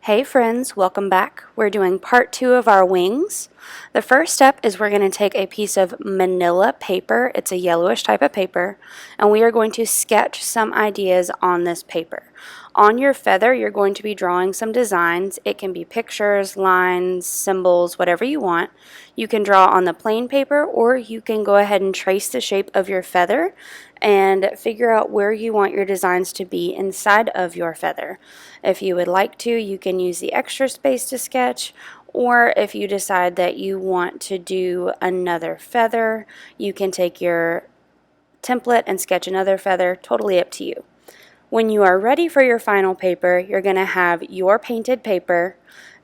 Hey friends, welcome back. We're doing part 2 of our wings. The first step is we're going to take a piece of manila paper. It's a yellowish type of paper, and we are going to sketch some ideas on this paper. On your feather, you're going to be drawing some designs. It can be pictures, lines, symbols, whatever you want. You can draw on the plain paper, or you can go ahead and trace the shape of your feather and figure out where you want your designs to be inside of your feather. If you would like to, you can use the extra space to sketch, or if you decide that you want to do another feather, you can take your template and sketch another feather, totally up to you. When you are ready for your final paper, you're going to have your painted paper,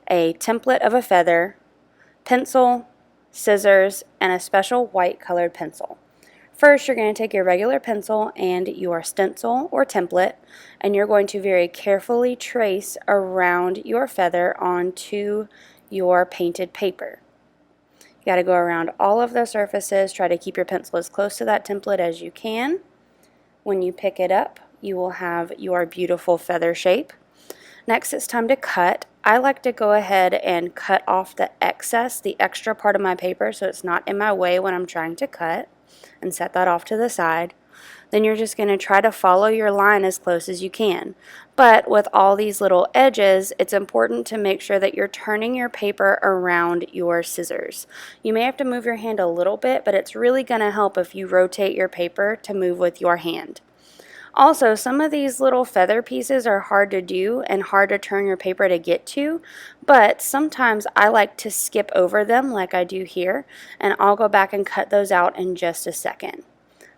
a template of a feather, pencil, scissors, and a special white colored pencil. First, you're going to take your regular pencil and your stencil or template, and you're going to very carefully trace around your feather onto your painted paper. You got to go around all of the surfaces. Try to keep your pencil as close to that template as you can. When you pick it up, you will have your beautiful feather shape. Next, it's time to cut. I like to go ahead and cut off the excess, the extra part of my paper, so it's not in my way when I'm trying to cut, and set that off to the side. Then you're just going to try to follow your line as close as you can. But with all these little edges, it's important to make sure that you're turning your paper around your scissors. You may have to move your hand a little bit, but it's really going to help if you rotate your paper to move with your hand. Also, some of these little feather pieces are hard to do and hard to turn your paper to get to, but sometimes I like to skip over them like I do here, and I'll go back and cut those out in just a second.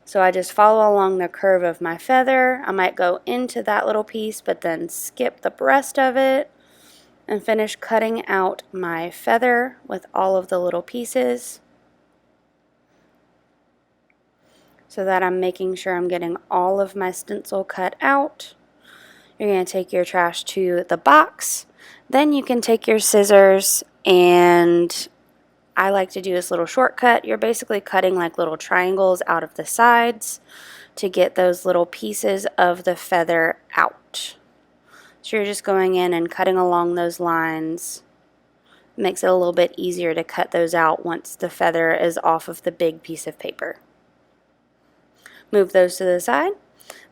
So I just follow along the curve of my feather. I might go into that little piece, but then skip the rest of it and finish cutting out my feather with all of the little pieces, so that I'm making sure I'm getting all of my stencil cut out. You're going to take your trash to the box. Then you can take your scissors, and I like to do this little shortcut. You're basically cutting like little triangles out of the sides to get those little pieces of the feather out. So you're just going in and cutting along those lines. It makes it a little bit easier to cut those out once the feather is off of the big piece of paper. Move those to the side.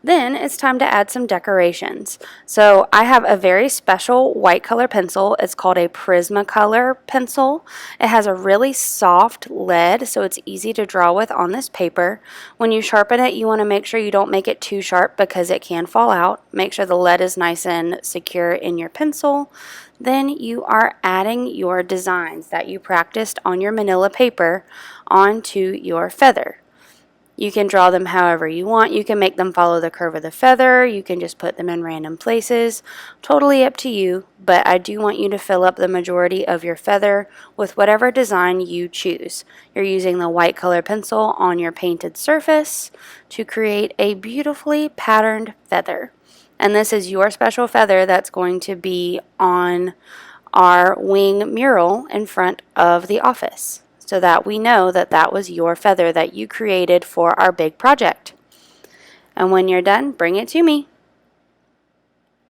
Then it's time to add some decorations. So I have a very special white color pencil. It's called a Prismacolor Pencil. It has a really soft lead, so it's easy to draw with on this paper. When you sharpen it, you want to make sure you don't make it too sharp because it can fall out. Make sure the lead is nice and secure in your pencil. Then you are adding your designs that you practiced on your manila paper onto your feather. You can draw them however you want. You can make them follow the curve of the feather. You can just put them in random places. Totally up to you, but I do want you to fill up the majority of your feather with whatever design you choose. You're using the white color pencil on your painted surface to create a beautifully patterned feather. And this is your special feather that's going to be on our wing mural in front of the office, so that we know that that was your feather that you created for our big project. And when you're done, bring it to me.